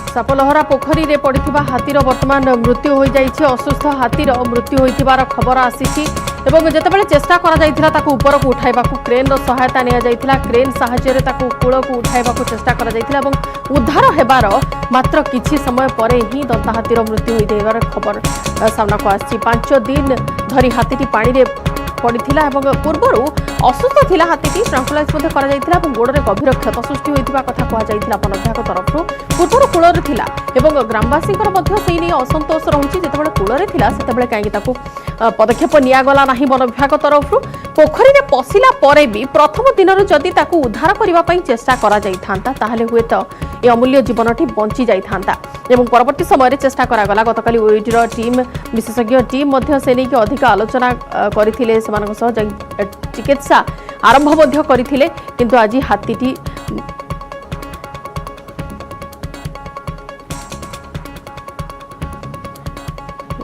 सापलहरा पोखरी रे पड़िथिबा हातीर वर्तमान मृत्यु हो जाइछि। असुस्थ हातीर मृत्यु होइथिबार खबर आसीछि एवं जेतेबेले चेष्टा करा जाइथिला ताकू ऊपर को उठाइबाकू क्रेन रो सहायता निया जाइथिला। क्रेन साहाय्य रे ताकू कूळ को उठाइबाकू चेष्टा करा जाइथिला एवं उद्धार हेबार मात्र किछि समय परे ही दंता हातीर मृत्यु होई देबार खबर सामना को आछि। 5 दिन धरी हातीटी पानी रे पड़िथिला एवं पूर्वरु असुस्थ थिला हातीटी ट्रांकुलाइज मध्ये करा जाइथिला एवं गोडरे गभीर क्षत सृष्टि होइथिबा कथा कहा जाइथिला वन विभाग तरफरु। पूर्वरु कूଳରେ थिला एवं ग्रामवासीଙ୍କର ମଧ୍ୟ सेई नै असंतोष रहुछि। जेतेबेले कूଳରେ थिला सेतेबेले काहेकि ताकू पदक्षेप निया गला नाही वन विभाग तरफरु। पोखरी रे पसिला परे भी प्रथम दिनरु जदि ताकू उद्धार करिबा पई चेष्टा करा जाइथांता ताहाले हुएत ए अमूल्य जीवनटी बंची जाइथांता एवं परवर्ती समय रे चेष्टा करा गला। गतकाली ओइटीर टीम विशेषज्ञ टीम ମଧ୍ୟ से नै कि अधिक आलोचना करिथिले सेमानक सह चिकित्सा आरंभ ମଧ୍ୟ करिथिले किंतु आज हातीटी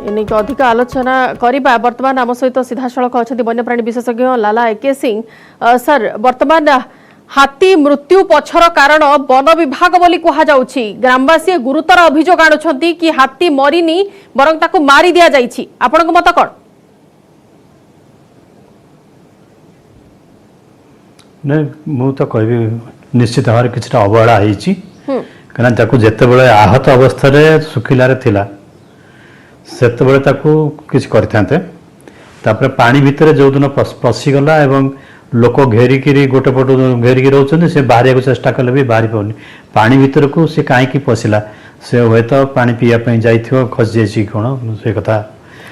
एने के अधिक आलोचना करिबा। वर्तमान आम सहित सीधा सड़क अच्छा वन्यप्राणी विशेषज्ञ लाला एके सिंह। सर वर्तमान हाथी मृत्यु पछर कारण वन विभाग बोली कहा जाउछि। ग्रामवासी गुरुतर अभियोग आनुछंती कि हाथी मरिनी बरं ताकू मारी दिया जाइछि। आपनक मत कोन? नहीं मु तो कहबी निश्चित भाव किसी अवहेला होइछि कना ताकू जेतेबेले आहत अवस्था रे सुखिलारे थिला सेतेबेले ताकू किछ करथांते। तापर पानी भितरे जो दिन पसी गला एवं लोक घेरिकी गोटे पट घेरिकी रहउछन से बाहरिया को चेष्टा कले भी बाहरी पउनी। पानी भितर को से काहे की पसिला से होय तो पानी पिया पई जाइथियो खस जेछि कोन से कथा।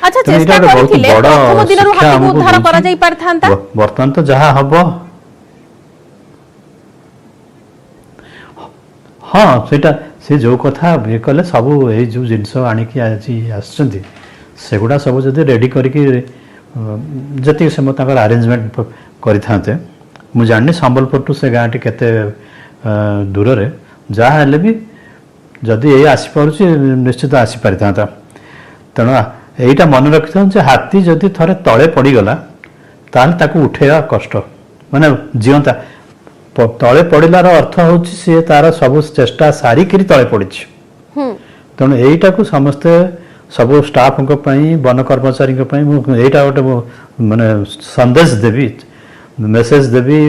अच्छा चेष्टा करथिले प्रथम दिन रु हाथी को उद्धार करा जाई परथांता। वर्तमान तो जहा हबो हाँ सेटा से जो कथा कले सब ये जो जिनस आणिकी आसछंती सेगुडा सब जदि रेडी करके जति समय ताकर अरेंजमेंट करथांते मु जाननी संबलपुर टू से गाँटी केते दूर रे जहाँ हेले भी जदि ये आसी पारुछि निश्चित आसी परिथांता। तेणु एटा मन रखिथां जे हाथी जदि थरे तळे पड़ी गला ताल ताकू उठेवा कष्ट माने जीवंता तले पड़ार अर्थ हूँ सी तार सब चेष्टा सारिक तले पड़ी। तेणु यहीटा को समस्ते सब स्टाफ वन कर्मचारी यहीटा गोटे माने संदेश देवी मेसेज देवी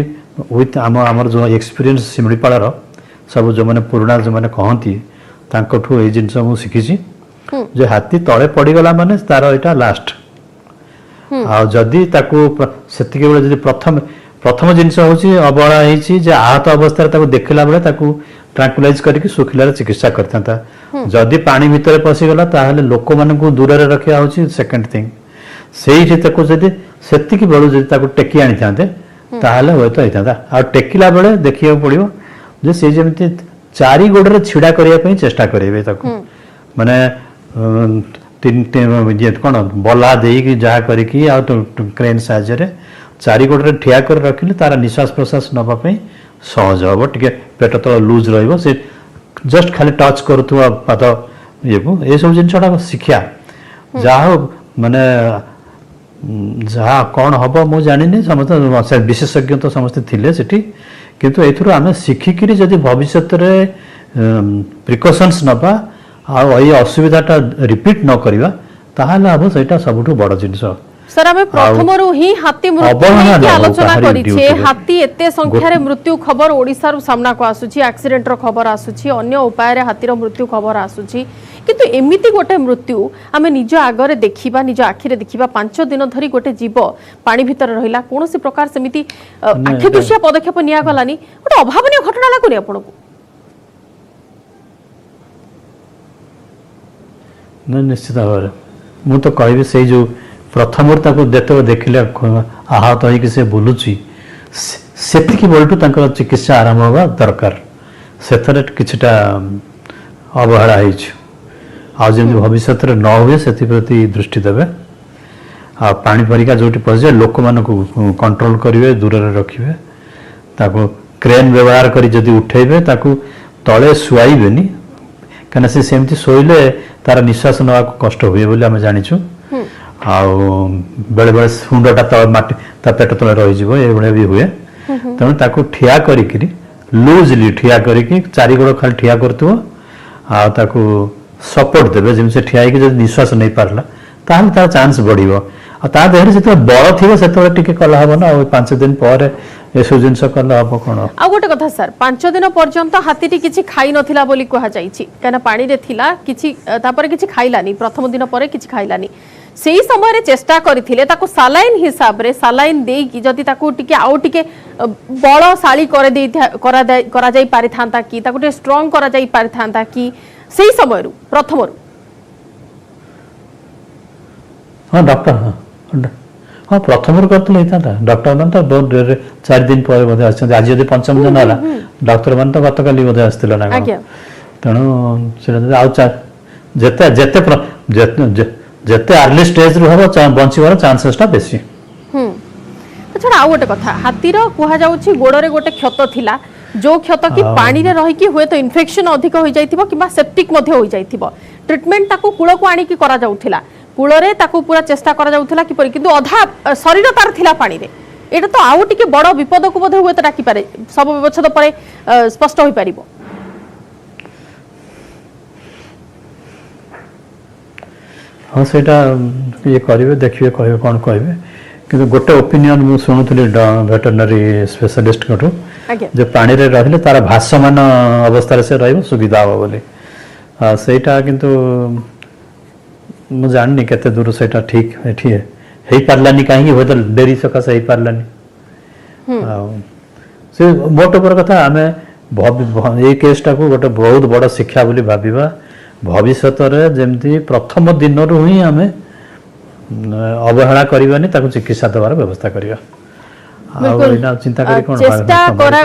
विथ आमर जो एक्सपीरियंस शिमिपाड़ सब जो मैंने पुराणा जो मैंने कहती तांकठू ये जिनस मुझे शिखी जे हाथी तले पड़गला माने तार यहाँ लास्ट आदि सेतिके बेले जदि प्रथम जिनस हूँ अवहेला होती आहत अवस्था देखला बेले ट्रांकुलाइज करके सुखिलार चिकित्सा करता। जदि पानी भितर पशिगला ताहले लोक मानू दूर रखा हूँ सेकेंड थिंग से सेतिकी बेलू जब टेकी आनी था ताहले हूँ तो होता आ टेकिला बेले देखा पड़ो जे से जमी चारि गोड़े छिड़ा करने चेष्टा करेंगे माने कौन बला दे जहाँ करी क्रेन साहाय्य चारि गोड़े ठिया कर रखिले तार निश्वास प्रश्वास नापी सहज हम टे पेट तल लुज रे जस्ट खाली टच करुवा पाद ये ये सब जिन शिक्षा जहाँ माने जहाँ कौन हम मु जानी समस्त विशेषज्ञ तो समस्ते थिले सेठी किंतु एथुर आमे शिखिकी जदि भविष्य प्रिकॉशंस नबा आ असुविधाटा रिपीट न करिवा ताहाले हम सेटा सबुठु बड़ जिनिस। सर आम प्रथमरु ही हाथी मृत्यु की आलोचना करिछे। हाथी एते संख्या रे मृत्यु खबर ओडिसा रु सामना को आसुची एक्सीडेंट रो खबर आसुची अन्य उपाय रे हाथी रो मृत्यु खबर आसुची किंतु एमिति गोटे मृत्यु आमे निज आगरे देखिबा निज आखिरे देखिबा 5 दिन धरी गोटे जीव पानी भीतर रहिला कोनोसी प्रकार सेमिति आखि दृश्य पदक्षेप निया गलानी गोटे अभावनीय घटना लागुनी आपनको? निश्चित भाव मु तो कहबी से जो प्रथम देते देखिले आहत होइक से बुलुची सेतिकी बेलटू तांकर चिकित्सा आरंभ होगा दरकार से किछटा अवहेला होजमी भविष्य न हुए से प्रति दृष्टि देवे आ पानी परिका जो पशे लोक मान कंट्रोल करेंगे दूर रखिए ताको क्रेन व्यवहार करी जदि उठेबे ताको तले शुआइबेनी कहीं से सेमती शोले तार निश्वास नवा कष्ट हुए बोली आम जाचु बेले बेले शुंडटा तल माटी पेट तले रही ये भी हुए तेणु ताको ठिया करी लूजली ठिया करके चारि गोड़ खाली ठिया करथुव आ ताकू सपोर्ट देबे जेम से ठिया कि जब निश्वास नहीं पारला ताहले तार चांस बढ़िबो आ ता देहरे जते बड़ थिबो सेते टिके कला हबो ना 5 दिन पर एसो जिनस कला हबो कोन आ गोटे कथा सर 5 दिन पर्यंत हाथीटी किछि खाई नथिला बोली कहा जाईछि काना पानी रे थिला किछि तापर किछि खाइलानी प्रथम दिन पर किछि खाइलानी सेही समय रे चेष्टा करथिले ताको सालाइन हिसाब रे सालाइन देई कि जति ताको टिके आउ टिके बळशाली करे देई करा जाई पारि थांता कि ताको टिके स्ट्रांग करा जाई पारि थांता कि सेही समय रु प्रथम रु हां डॉक्टर हां प्रथम रु करतले हिता डॉक्टर मन तो बहुत देर 4 दिन पर बदे आछन आज यदि पंचम दिन होला डॉक्टर मन तो गतकाली बदे आस्तिला ना तणो से आउ जते जते जते अर्ली स्टेज रो हबो बंचिवार चांसेस ता बेसी अच्छा आ गोटे कथा हाथीर कुहा जाउछि गोडरे गोटे क्षत थिला जो क्षत की पानी रे रही कि हुए तो इन्फेक्शन अधिक होई जाइथिबो किबा सेप्टिक मध्ये होई जाइथिबो ट्रीटमेंट ताको कुळ को आनी की करा जाउथिला कुळ रे ताको पूरा चेष्टा करा जाउथिला कि किंतु अधा शरीर तार थिला पानी रे एटा तो आउ टिके बड़ विपद को मध्ये हुए तो डाकी पारे सब व्यवच्छेद परे स्पष्ट होई पारिबो हाँ सेटा ये करेंगे देखिए कहे कौन कहे कि गोटे ओपिनियन मु शुणुली वेटरनरी स्पेशलिस्ट जो पानी रे रहिले तार भाषमान अवस्था से रहिबो सुविधा हो बोली सेटा किंतु मु जाननी केते दूर सेटा ठीक एठी है हेई पारलानी काहे हो तो डेरी सकासे हेई पारलानी से मोट पर कथा हमें ये केसटा को गोटे बहुत बड़ शिक्षा बोली भाबिबा भविष्यत जमती प्रथम दिन ही आम अवहेला करवानी चिकित्सा देवार व्यवस्था करवा चिंता चेष्टा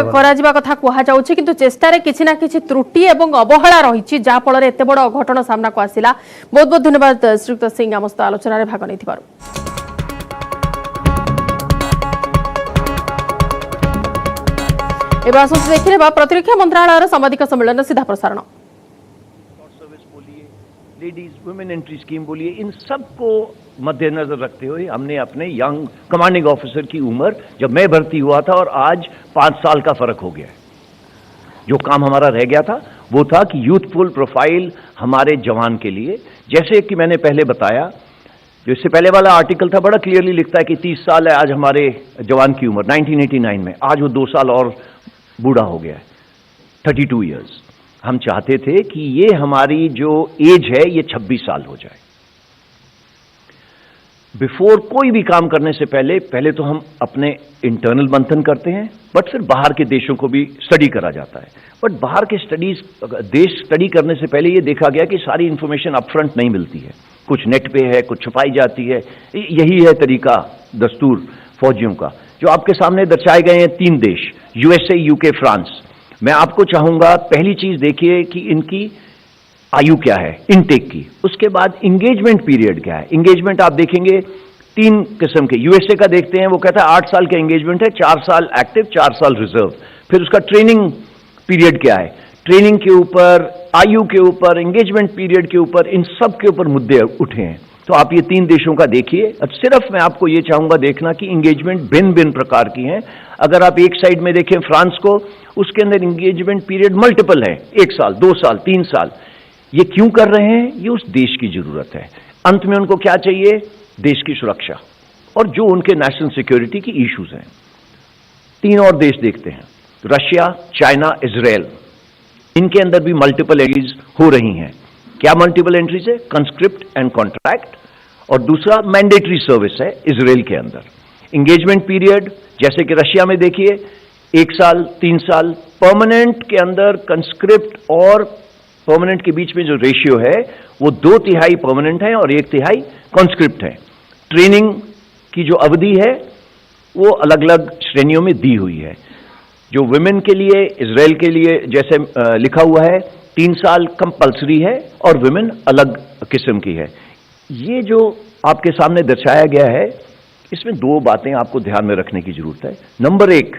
करा जिबा कथा कहा जाउछि किंतु चेष्टा रे किछि ना किछि त्रुटि एवं अवहेला रहिछि जा फल रे एते बड़ अघटन सामना को आसिला बहुत बहुत धन्यवाद श्रीयुक्त सिंह आमस्त आलोचना रे भाग नैथिबारु एबा आसु देखिले बा प्रतिरक्षा मंत्रालय रो सामाजिक सम्मेलन सीधा प्रसारण लेडीज वुमेन एंट्री स्कीम बोलिए इन सबको मद्देनजर रखते हुए हमने अपने यंग कमांडिंग ऑफिसर की उम्र जब मैं भर्ती हुआ था और आज 5 साल का फर्क हो गया है। जो काम हमारा रह गया था वो था कि यूथफुल प्रोफाइल हमारे जवान के लिए, जैसे कि मैंने पहले बताया, जो इससे पहले वाला आर्टिकल था बड़ा क्लियरली लिखता है कि 30 साल है आज हमारे जवान की उम्र 1989 में, आज वो 2 साल और बूढ़ा हो गया है, 32 ईयर्स। हम चाहते थे कि ये हमारी जो एज है ये 26 साल हो जाए। बिफोर कोई भी काम करने से पहले तो हम अपने इंटरनल मंथन करते हैं, बट फिर बाहर के देशों को भी स्टडी करा जाता है। बट बाहर के देश स्टडी करने से पहले ये देखा गया कि सारी इंफॉर्मेशन अपफ्रंट नहीं मिलती है, कुछ नेट पे है, कुछ छुपाई जाती है। यही है तरीका दस्तूर फौजियों का। जो आपके सामने दर्शाए गए हैं 3 देश, यूएसए, यूके, फ्रांस। मैं आपको चाहूंगा पहली चीज देखिए कि इनकी आयु क्या है इनटेक की, उसके बाद इंगेजमेंट पीरियड क्या है। इंगेजमेंट आप देखेंगे 3 किस्म के। यूएसए का देखते हैं, वो कहता है 8 साल का एंगेजमेंट है, 4 साल एक्टिव, 4 साल रिजर्व। फिर उसका ट्रेनिंग पीरियड क्या है, ट्रेनिंग के ऊपर, आयु के ऊपर, एंगेजमेंट पीरियड के ऊपर, इन सब के ऊपर मुद्दे उठे हैं। तो आप ये 3 देशों का देखिए। अब सिर्फ मैं आपको ये चाहूंगा देखना कि इंगेजमेंट भिन्न भिन्न प्रकार की हैं। अगर आप एक साइड में देखें फ्रांस को, उसके अंदर इंगेजमेंट पीरियड मल्टीपल है, 1 साल, 2 साल, 3 साल। ये क्यों कर रहे हैं? ये उस देश की जरूरत है। अंत में उनको क्या चाहिए? देश की सुरक्षा और जो उनके नेशनल सिक्योरिटी की इश्यूज हैं। 3 और देश देखते हैं, रशिया, चाइना, इजराइल। इनके अंदर भी मल्टीपल एंट्रीज हो रही हैं। क्या मल्टीपल एंट्रीज है? कंस्क्रिप्ट एंड कॉन्ट्रैक्ट, और दूसरा मैंडेटरी सर्विस है इजराइल के अंदर। इंगेजमेंट पीरियड जैसे कि रशिया में देखिए 1 साल, 3 साल। परमानेंट के अंदर कंस्क्रिप्ट और परमानेंट के बीच में जो रेशियो है वो 2/3 परमानेंट है और 1/3 कंस्क्रिप्ट है। ट्रेनिंग की जो अवधि है वो अलग अलग श्रेणियों में दी हुई है। जो वुमेन के लिए, इजराइल के लिए जैसे लिखा हुआ है 3 साल कंपल्सरी है और वुमेन अलग किस्म की है। ये जो आपके सामने दर्शाया गया है, इसमें 2 बातें आपको ध्यान में रखने की जरूरत है। नंबर 1,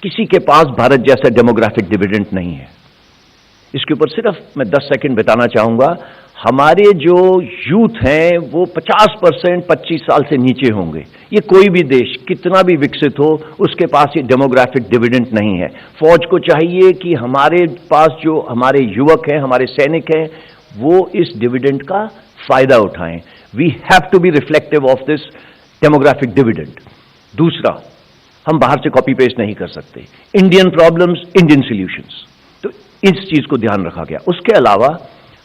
किसी के पास भारत जैसा डेमोग्राफिक डिविडेंड नहीं है। इसके ऊपर सिर्फ मैं 10 सेकंड बिताना चाहूंगा। हमारे जो यूथ हैं वो 50% 25 साल से नीचे होंगे। ये कोई भी देश कितना भी विकसित हो उसके पास ये डेमोग्राफिक डिविडेंड नहीं है। फौज को चाहिए कि हमारे पास जो हमारे युवक हैं, हमारे सैनिक हैं, वो इस डिविडेंड का फायदा उठाएं। We have to be reflective of this demographic dividend. दूसरा, हम बाहर से कॉपी पेस्ट नहीं कर सकते। इंडियन प्रॉब्लम्स, इंडियन सॉल्यूशंस, तो इस चीज को ध्यान रखा गया। उसके अलावा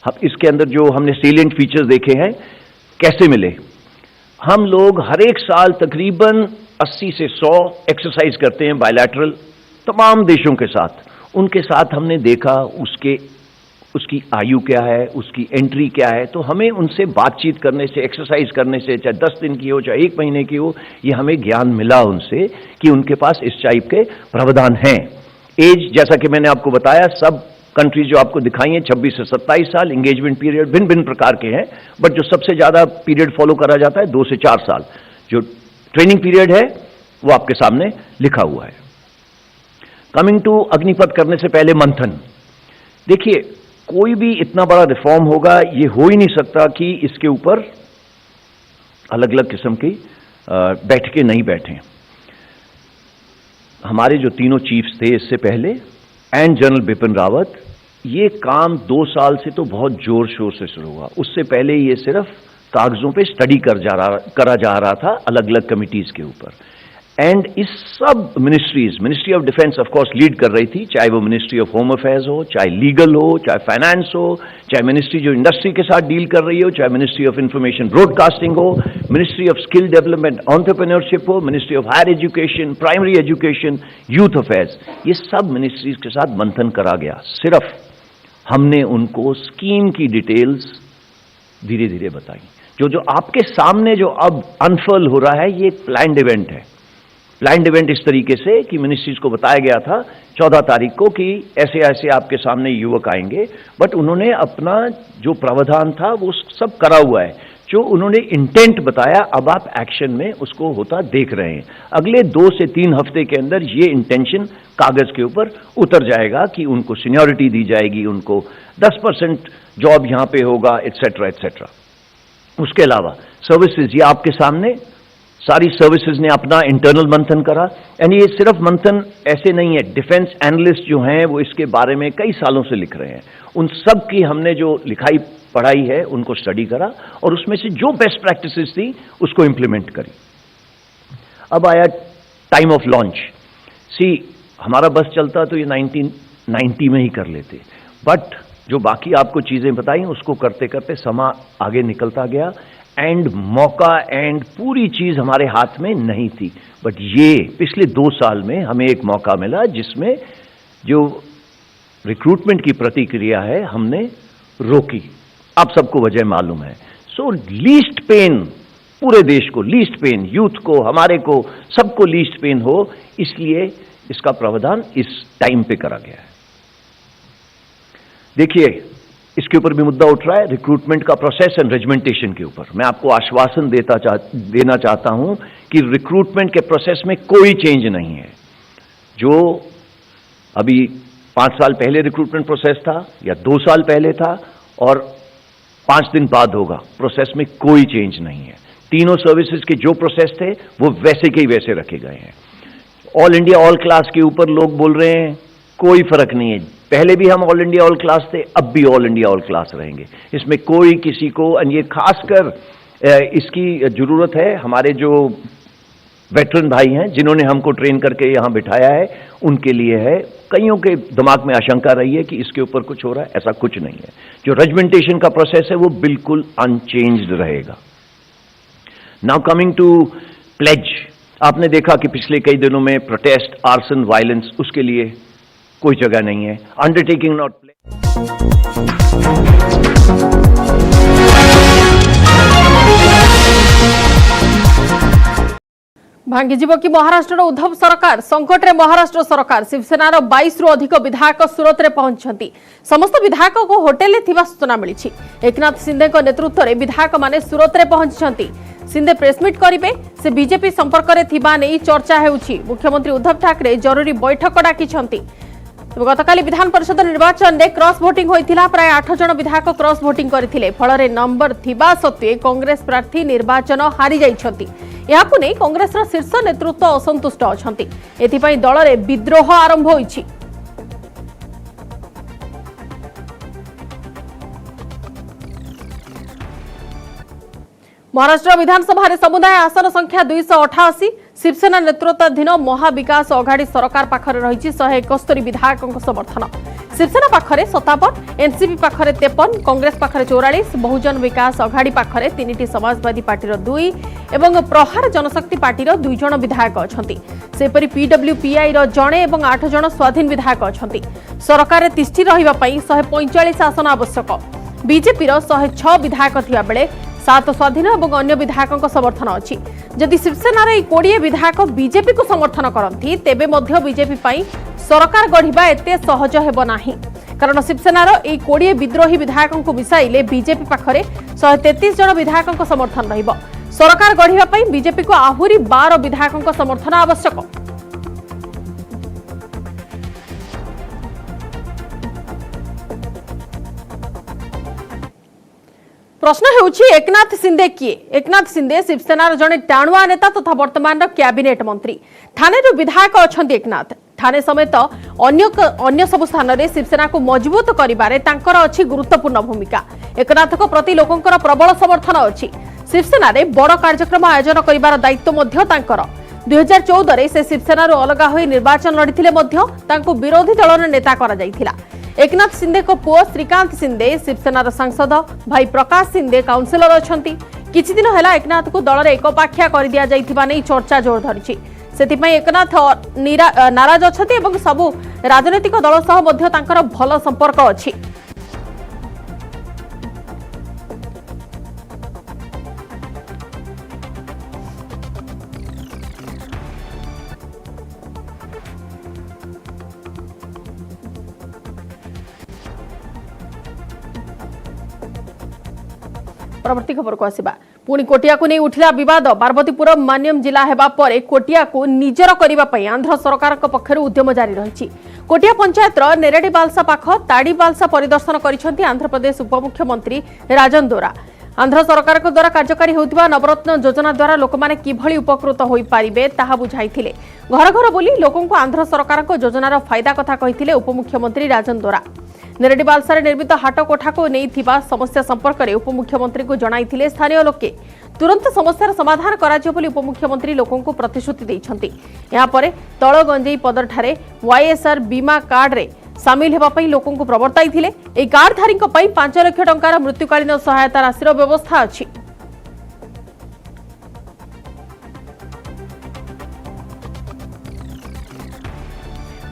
हम इसके अंदर जो हमने सेलिएंट फीचर्स देखे हैं कैसे मिले, हम लोग हर एक साल तकरीबन 80 से 100 एक्सरसाइज करते हैं बायलैटरल तमाम देशों के साथ। उनके साथ हमने देखा उसकी आयु क्या है, उसकी एंट्री क्या है, तो हमें उनसे बातचीत करने से, एक्सरसाइज करने से, चाहे 10 दिन की हो चाहे 1 महीने की हो, ये हमें ज्ञान मिला उनसे कि उनके पास इस टाइप के प्रावधान हैं। एज जैसा कि मैंने आपको बताया, सब कंट्रीज जो आपको दिखाई हैं 26 से 27 साल, एंगेजमेंट पीरियड भिन्न भिन्न प्रकार के हैं, बट जो सबसे ज्यादा पीरियड फॉलो करा जाता है 2 से 4 साल। जो ट्रेनिंग पीरियड है वो आपके सामने लिखा हुआ है। कमिंग टू अग्निपथ करने से पहले मंथन, देखिए कोई भी इतना बड़ा रिफॉर्म होगा, ये हो ही नहीं सकता कि इसके ऊपर अलग अलग किस्म की बैठकें नहीं बैठें। हमारे जो तीनों चीफ्स थे इससे पहले एंड जनरल बिपिन रावत, ये काम 2 साल से तो बहुत जोर शोर से शुरू हुआ। उससे पहले ये सिर्फ कागजों पे स्टडी करा जा रहा था अलग अलग कमिटीज के ऊपर। एंड इस सब ministry of defence of course lead कर रही थी, चाहे वो मिनिस्ट्री ऑफ होम अफेयर्स हो, चाहे लीगल हो, चाहे फाइनेंस हो, चाहे मिनिस्ट्री जो इंडस्ट्री के साथ डील कर रही हो, चाहे मिनिस्ट्री ऑफ इंफॉर्मेशन ब्रॉडकास्टिंग हो, ministry of skill development entrepreneurship हो, ministry of higher education, primary education, youth affairs, ये सब मिनिस्ट्रीज के साथ मंथन करा गया। सिर्फ हमने उनको स्कीम की डिटेल्स धीरे धीरे बताई। जो आपके सामने जो अब अनफर्ल हो रहा है, ये एक प्लान्ड इवेंट है। प्लान्ड इवेंट इस तरीके से कि मिनिस्ट्रीज को बताया गया था 14 तारीख को कि ऐसे ऐसे आपके सामने युवक आएंगे, बट उन्होंने अपना जो प्रावधान था वो सब करा हुआ है। जो उन्होंने इंटेंट बताया, अब आप एक्शन में उसको होता देख रहे हैं। अगले 2 से 3 हफ्ते के अंदर ये इंटेंशन कागज के ऊपर उतर जाएगा कि उनको सीनियरिटी दी जाएगी, उनको 10% जॉब यहां पे होगा, एटसेट्रा एटसेट्रा। उसके अलावा सर्विसेज, ये आपके सामने सारी सर्विसेज ने अपना इंटरनल मंथन करा। एंड ये सिर्फ मंथन ऐसे नहीं है, डिफेंस एनालिस्ट जो हैं वो इसके बारे में कई सालों से लिख रहे हैं। उन सब की हमने जो लिखाई पढ़ाई है उनको स्टडी करा और उसमें से जो बेस्ट प्रैक्टिसेस थी उसको इंप्लीमेंट करी। अब आया टाइम ऑफ लॉन्च। हमारा बस चलता तो ये 1990 में ही कर लेते, बट जो बाकी आपको चीजें बताई उसको करते करते समय आगे निकलता गया एंड मौका एंड पूरी चीज हमारे हाथ में नहीं थी। बट ये पिछले 2 साल में हमें एक मौका मिला जिसमें जो रिक्रूटमेंट की प्रतिक्रिया है हमने रोकी। आप सबको वजह मालूम है। सो लीस्ट पेन पूरे देश को, लीस्ट पेन यूथ को, हमारे को, सबको लीस्ट पेन हो, इसलिए इसका प्रावधान इस टाइम पे करा गया है। देखिए इसके ऊपर भी मुद्दा उठ रहा है रिक्रूटमेंट का प्रोसेस एंड रेजिमेंटेशन के ऊपर। मैं आपको आश्वासन देना चाहता हूं कि रिक्रूटमेंट के प्रोसेस में कोई चेंज नहीं है। जो अभी 5 साल पहले रिक्रूटमेंट प्रोसेस था या 2 साल पहले था और 5 दिन बाद होगा, प्रोसेस में कोई चेंज नहीं है। तीनों सर्विसेज के जो प्रोसेस थे वो वैसे के ही वैसे रखे गए हैं। ऑल इंडिया ऑल क्लास के ऊपर लोग बोल रहे हैं, कोई फर्क नहीं है। पहले भी हम ऑल इंडिया ऑल क्लास थे, अब भी ऑल इंडिया ऑल क्लास रहेंगे। इसमें कोई किसी को, ये खासकर इसकी जरूरत है हमारे जो वेटरन भाई हैं जिन्होंने हमको ट्रेन करके यहां बिठाया है, उनके लिए है। कईयों के दिमाग में आशंका रही है कि इसके ऊपर कुछ हो रहा है, ऐसा कुछ नहीं है। जो रेजिमेंटेशन का प्रोसेस है वो बिल्कुल अनचेंज्ड रहेगा। नाउ कमिंग टू प्लेज, आपने देखा कि पिछले कई दिनों में प्रोटेस्ट, आर्सन, वायलेंस, उसके लिए कोई जगह नहीं है। Undertaking not pledge. भांगीजीव कि महाराष्ट्र उद्धव सरकार संकट रे महाराष्ट्र सरकार शिवसेनार 22 रु अधिक विधायक सूरत रे पहुंचछंती। समस्त विधायक को होटेल रे थिबा सूचना मिलिछि। एकनाथ शिंदे को नेतृत्व रे विधायक माने सूरत रे पहुंचछंती। शिंदे प्रेसमिट करिवे, से बीजेपी संपर्क रे थिबा नै चर्चा हेउछि। मुख्यमंत्री उद्धव ठाकरे जरूरी बैठक डाकिछंती। गतकाली विधान परिषद निर्वाचन में क्रॉस वोटिंग होइथिला। प्राय 8 जन विधायक क्रॉस वोटिंग करथिले। फल नंबर थिबा सत्वे कांग्रेस प्रार्थी निर्वाचन हारी जाइछंती। याकु नै कांग्रेसर शीर्ष नेतृत्व असंतुष्ट अछंती। एथिपई दल रे विद्रोह आरंभ होइछि। महाराष्ट्र विधानसभा समुदाय आसन संख्या 288। शिवसेना नेतृत्वाधीन महाविकास अघाड़ी सरकार पाखरे रही 171 विधायकों समर्थन। शिवसेना पाखरे 57, एनसीपी पाखरे 53, कांग्रेस पाखरे 44, बहुजन विकास अघाड़ी पाखरे 3टी समाजवादी पार्टीर 2 एवं प्रहार जनशक्ति पार्टीर 2 जन विधायक अछंती। सेपरि पीडब्ल्यूपीआई रो जणे एवं 8 जन स्वाधीन विधायक अछंती। सरकार तिष्ठि रहिबा पई 145 आसन आवश्यक। बीजेपी रो 106 विधायक थिया बेले 7 स्वाधीन और अन्य विधायकों समर्थन अच्छी। जदि शिवसेनार 20 विधायक बीजेपी को समर्थन करती तेबे मध्य बीजेपी पई सरकार गढ़िबा एते सहज हेबो नाही। कारण शिवसेनार 20 विद्रोही विधायकों को मिसाइले बीजेपी पाखरे 133 जन विधायकों समर्थन रहिबो। सरकार गढ़िबा पई बीजेपी को आहुरी 12 विधायकों समर्थन आवश्यक। प्रश्न हेउछि एकनाथ शिंदे किए? एकनाथ शिंदे शिवसेनार जने टाणुआ नेता तथा वर्तमान कैबिनेट मंत्री। ठाणे विधायक अछंती एकनाथ। ठाणे समेत अन्य सब स्थान में शिवसेना को मजबूत करिबारे तांकर अछि गुरुत्वपूर्ण भूमिका। एकनाथ को प्रति लोकंकर प्रबल समर्थन अछि। शिवसेना रे बड़ कार्यक्रम आयोजन करिबार दायित्व मध्य तांकर। 2014 रे से शिवसेना अलगा होई निर्वाचन लड़िथिले मध्य तांको विरोधी दलर नेता करा जायथिला। एकनाथ शिंदे को पुओ श्रीकांत शिंदे शिवसेनार सांसद, भाई प्रकाश शिंदे काउंसिलर अछंती। किछि दिन हेला एकनाथ को दल रे एकपाखिया कर दिया जायथिबा नै चर्चा जोर धरिछि। सेतिपई एकनाथ नाराज अछंती एवं सबु राजनीतिक दल सह मध्य तांकर भल संपर्क अछि। परवर्ती खबर को आसिबा। पुणी कोटिया को नहीं उठिला विवाद। पार्वतीपुरम मान्यम जिला हेबा परे कोटिया को निजर करिबा पई आंध्र सरकार पक्षर उद्यम जारी रही। कोटिया पंचायत नेरेडी बालसा पाख ताड़ी बालसा परिदर्शन करिसेंती आंध्र प्रदेश उपमुख्यमंत्री राजन दोरा। आंध्र सरकार द्वारा कार्यकारी होतिबा नवरत्न योजना द्वारा लोक माने किभली उपकृत होई पारिबे ताहा बुझाइथिले। घर घर बोली लोकंको आंध्र सरकार योजनार फायदा कथा कहिथिले उपमुख्यमंत्री राजन दोरा। नेरेडी बालसारे निर्मित हाट कोठा को नहीं थिबा समस्या संपर्क में उपमुख्यमंत्री को जणाइथिले स्थानीय लोके। तुरंत समस्यार समाधान कराजियो बोली उपमुख्यमंत्री लोकों को प्रतिश्रुति दैछंती। यहाँ पर तल गंजेई पदर ठारे वाईएसआर बीमा कार्ड रे सामिल हेबा पई लोकों को प्रवर्ताइथिले। एई कार्डधारी 5 लाख टंकार मृत्युकालीन सहायता राशिर व्यवस्था अछि।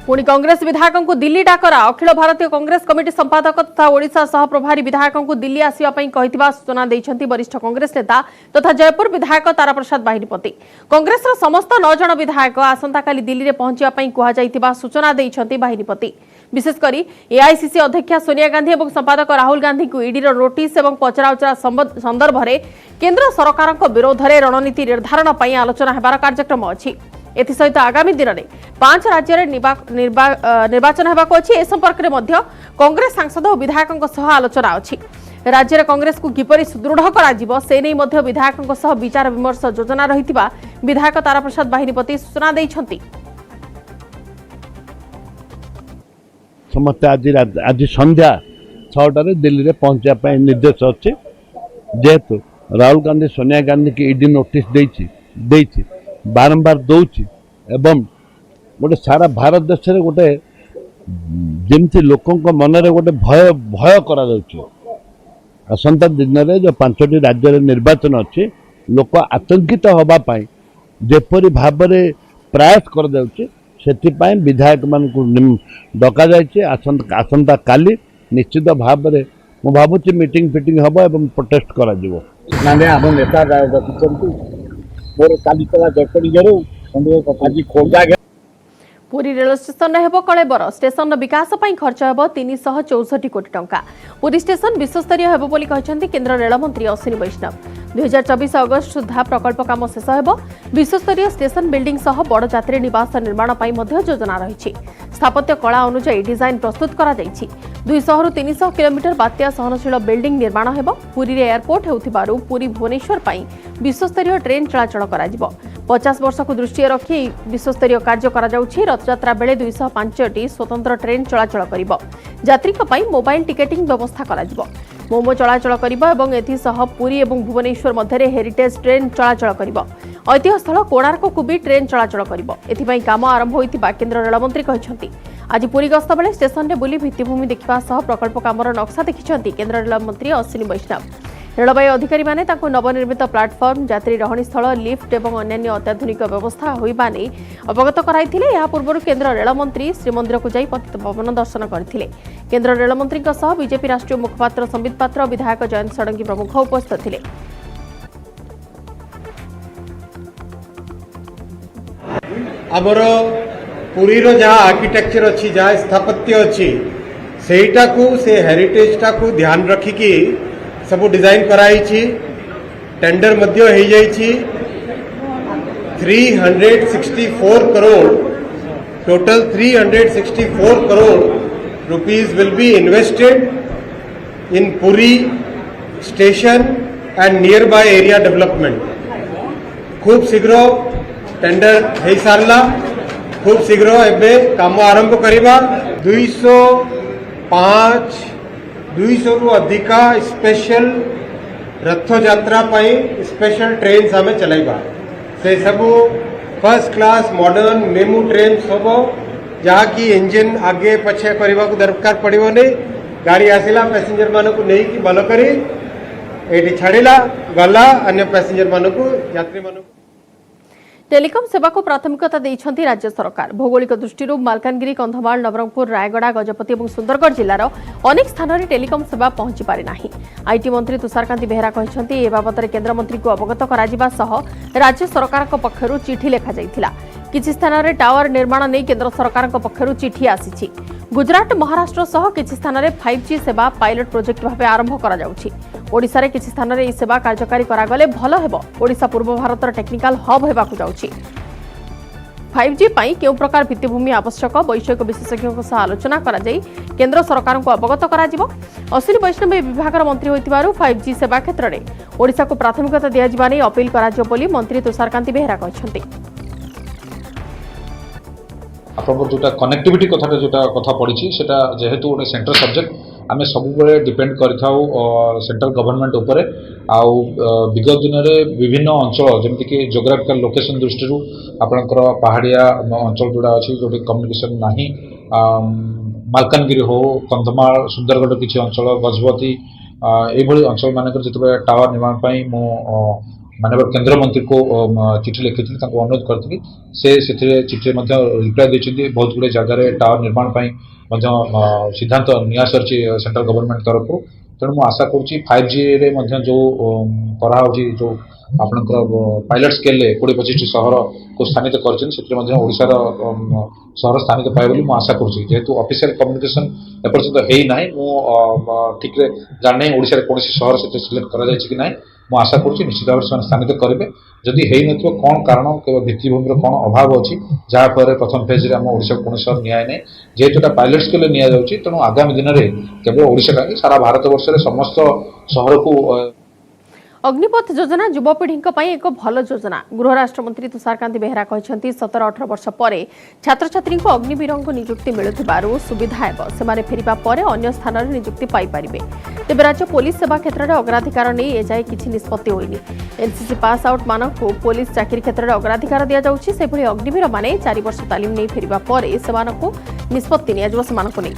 पुणी कांग्रेस विधायकों को दिल्ली डाकरा। अखिल भारतीय कांग्रेस कमिटी संपादक तथा ओडिशा सह प्रभारी विधायकों को दिल्ली आसिया पई कहिथिबा सूचना दैछंती वरिष्ठ कांग्रेस नेता तथा जयपुर विधायक तारा प्रसाद बाहिनीपति। कांग्रेस समस्त 9 जन विधायक आसंताकाली दिल्ली रे पहुंचिया पई कुहा जाइथिबा सूचना दैछंती बाहिनीपति। विशेषकर एआईसीसी अध्यक्षा सोनिया गांधी और संपादक राहुल गांधी को ईडी नोटिस और पचराउचरा संदर्भ में केंद्र सरकार विरोध में रणनीति निर्धारण पर आलोचना होबार कार्यक्रम अच्छी। एसहित आगामी दिन में 5 राज्य निर्वाचन होगा अच्छी। ए संपर्क में कांग्रेस सांसद और विधायकों सह आलोचना अच्छी। राज्य में कांग्रेस को किपरि सुदृढ़ करा से नहीं विधायकों सह विचार विमर्श योजना रही विधायक तारा प्रसाद बाहिनीपति सूचना दैछंती। समस्त आज संध्या 6टार दिल्ली में पहुंचा निर्देश अच्छे। जेहेतु राहुल गांधी सोनिया गांधी की ईडी नोटिस देछि बारंबार दौची एवं गोटे सारा भारत देश में गोटे जमती लोकों मनरे गोटे भय भय करा आसंता दिन में जो 5टी राज्य निर्वाचन अच्छे लोक आतंकित होगापाई जेपरी भाव में प्रयास कर विधायक मान डका आसंता काली निश्चित भाव में मु भावुची मीटिंग फिटिंग हम एवं प्रोटेस्ट करा पुरी रेल स्टेशन हेबो कलेबर। स्टेशन विकास पई खर्च हेबो 364 कोटी टंका। पुरी स्टेशन विश्वस्तरीय हेबो बोली कहछन्ती केंद्र रेल मंत्री अश्विनी वैष्णव। 2024 अगस्त सुधा प्रकल्प काम शेष हेबो। विश्वस्तरीय स्टेशन बिल्डिंग सह बड़ यात्री निवास निर्माण पई मध्ये योजना रहिछि। स्थापत्य कला अनुसार डिजाइन प्रस्तुत करा जाइछि। 200 रु 300 किलोमीटर बात्या सहनशील बिल्डिंग निर्माण हेबो। पुरी रे एयरपोर्ट हेउथिबारु पुरी भुवनेश्वर पई विश्वस्तरीय ट्रेन चलाचल करा जिवो। 50 वर्ष को दृष्टि रखी विश्वस्तरीय कार्य करा जाउछि। रथयात्रा बेले 205टी स्वतंत्र ट्रेन चलाचल करिवो। यात्रीक पई मोबाइल टिकेटिंग व्यवस्था करा जिवो। मोमो चलाचल करिवो एवं एथि सह पुरी एवं भुवनेश्वर मध्यरे हेरिटेज ट्रेन चलाचल करिवो। ऐतिह्य स्थल कोणार्क को भी ट्रेन चलाचल करिवो। एथिपई काम आरंभ होइतिबा केंद्र रेल मंत्री कहिसंती। आज पुरी गस्त बेले स्टेशन रे बुली भित्तिभूमि देखिबा सह प्रकल्प कामर नक्शा देखिसंती केंद्र रेल मंत्री अश्विनी वैष्णव। रेलवे अधिकारी माने ताको नवनिर्मित प्लाटफर्म यात्री रहणी स्थल लिफ्ट एवं अन्य अत्याधुनिक व्यवस्था होइबा नै अवगत कराइथिले। या पूर्व केंद्र रेल मंत्री श्रीमंदिर को जाई पतित भवन दर्शन करथिले। केंद्र रेल मंत्री सह बीजेपी राष्ट्रीय मुखपात्र संबित पात्र विधायक जयंत षडंगी प्रमुख उपस्थित थिले। आमर पुरी रो जहाँ आर्किटेक्चर अच्छी जहाँ स्थापत्य अच्छी सेटा को से हेरिटेज टा को ध्यान रखिकी सब डिजाइन कराई टेंडर मध्य हो जाइछि। 364 crore total 364 crore rupees will be invested in Puri station and near by area development. खूब शीघ्र टेंडर हो सारा खूब शीघ्र एवं काम आरंभ करवा। 200 रु अधिका स्पेशल रथ यात्रा स्पेशल ट्रेन आम चलाइबा। से सबू first class modern MEMU train सब जहाँकि इंजन आगे पछे करने को दरकार पड़ो नहीं। गाड़ी आसला पैसेंजर मानक नहीं भल करी एटी छाड़ा गला अन्य पैसेंजर मानक यात्री मानक। टेलिकम सेवा को प्राथमिकता देइछंती राज्य सरकार। भौगोलिक दृष्टि मालकानगिरी कंधमाल नवरंगपुर रायगड़ा गजपति और सुंदरगढ़ जिलार अनेक स्थान में टेलिकम सेवा पहुंची पारि नाही। आईटी मंत्री तुषारकांति बेहेरा कहते ए बाबद केंद्र मंत्री को अवगत करा सह राज्य सरकार पक्षरु चिठी लेखा जाइथिला। किछि स्थान में टावर निर्माण नहीं केंद्र सरकार पक्षरु चिठी आसीछि। गुजरात महाराष्ट्र सह किछि स्थान में 5G सेवा पायलट प्रोजेक्ट भाव आरंभ करा जाउछि। ओडिशा रे किछि स्थान में ई सेवा कार्यकारी करागले भल हेबो। ओडिशा पूर्व भारतर टेक्निकल हब हेबाकु जाउछि। 5G पई केउ प्रकार भित्तिभूमि आवश्यक वैषयिक विशेषज्ञों सह आलोचना करा जाई केंद्र सरकार को अवगत करा जिवो। अश्विनी वैष्णव विभाग मंत्री होइतिबारु 5G सेवा क्षेत्र में ओडिशा को प्राथमिकता दिया जिबा नै अपील करा जिवो बोली मंत्री तुषारकांति बेहेरा कहछन्ति। आपन जोटा कनेक्टिविटी कथा जोटा कथा पड़ी सेटा जेहेतु गोटे सेंट्रल सब्जेक्ट आम सब डिपेंड करथाउ सेंट्रल गवर्नमेंट उपरे आउ विगत दिन में विभिन्न अंचल जमीक जियोग्राफिकल लोकेशन दृष्टि आपणकर पहाड़िया अंचल जोड़ा अच्छी जो कम्युनिकेशन नाही मालकानगिरी हो कंधमाल सुंदरगढ़ किसी अंचल गजपति ये अंचल मानक जो टावर निर्माण मु माननीय केंद्र मंत्री को चिठी लिखी अनुरोध करी से चिठी रिप्लाई देते बहुत गुड़े जगार टावर निर्माण सिद्धांत निया सारी सेंट्रल गवर्नमेंट तरफ। तेणु मुझे आशा करुँची 5G रे जो कराई जो आपणकर पायलट स्केल 20-25 सहर को स्थानित करशार सहर स्थानित पाए बोली आशा करुँची। जेहेतु ऑफिशियल कम्युनिकेशन एपर्यंत है ना ठीक जाने ओडिशा रे कौन सहर से सिलेक्ट करा कि ना मु आशा करुँची निश्चित भाव से स्थानित करेंगे। जदि है न कौन कारण भित्तिभूमि कौन अभाव अच्छी जहाँफल प्रथम फेज में आम ओडिशा कौन सहर निआए जेहेतु पायलट स्केल नि जाऊँगी। तेणु आगामी दिन में केवल ओडिशा कहीं सारा भारत वर्ष समस्त सहर को अग्निपथ योजना युवपीढ़ी एक भल योजना। गृह राष्ट्रमंत्री तुषारकांति बेहेरा कहते 17-18 वर्ष पर छात्र छात्री को अग्निवीर नियुक्ति मिलुथिबारु सुविधा हेब सेमाने फेरिबा परे अन्य स्थान में नियुक्ति पाई परिबे। तेबे राज्य पुलिस सेवा क्षेत्र में अग्राधिकार नहीं एजाए किछि निष्पत्ति होइनी। एनसीसी पास आउट मानकु पुलिस चाकरी क्षेत्र में अग्राधिकार दिया जाउछि। सेभଳି अग्निवीर माने 4 वर्ष तालीम नहीं फेरिबा परे सेमानकु निष्पत्ति नियाजबो सेमानकु नहीं।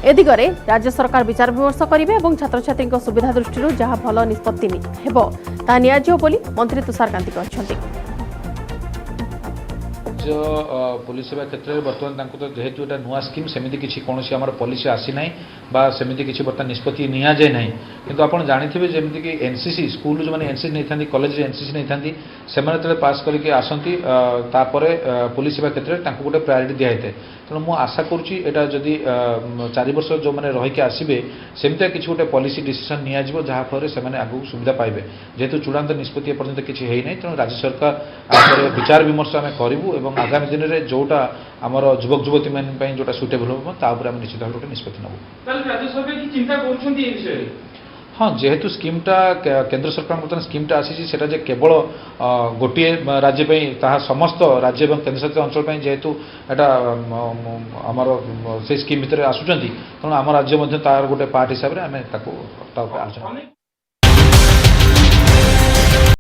ए दिगरे राज्य सरकार विचार विमर्श करेंगे और छात्र छात्री सुविधा दृष्टि जहाँ भल निष्पत्ति हेब ता नियाजियो बोली मंत्री तुषारकांति कहते। पुलिस सेवा क्षेत्र में बर्तमान तो जेहेतु एटा नुआ स्कीम सेमती किसी कौन आम पॉलिसी आसी ना सेमती किसी बर्तमान निष्पत्ति नि जाए ना किंतु आप जानते जमीक कि एनसीसी स्कूल जो मैंने एनसीसी नहीं था कॉलेज एनसीसी नहीं था से पास करके आसती पुलिस सेवा क्षेत्र में गोटे प्रायोरिटी दिखाई तेणु मु आशा करुँची एटा जदि 4 वर्ष जो मैंने रहीकि आसबे सेमती किसी गोटे पॉलिसी डिसीजन नियाजिबो जहाँफल से आगू सुविधा पाइबे जेहेतु चूड़ांत निष्पत्ति एपर्यंत किसी है नहीं तेणु राज्य सरकार आपर विचार विमर्श आम करूँ और आगामी दिन में जोटा आमर युवक युवती मान जोटा सुटेबल हम तापर आम निश्चित भाव गोटे निष्पत्ति नबू राज्य सरकार की चिंता कर हाँ जेहेतु स्कीमटा केंद्र सरकार बर्तमान स्कीमटा आसी से केवल गोटे राज्य ताहा समस्त राज्य और केन्द्रशासित अंचल जेहेतु एटा आमर से स्कीम भितर आसुचंती तेणु आम राज्य तार गोटे पार्ट हिसाब से आम आलोचना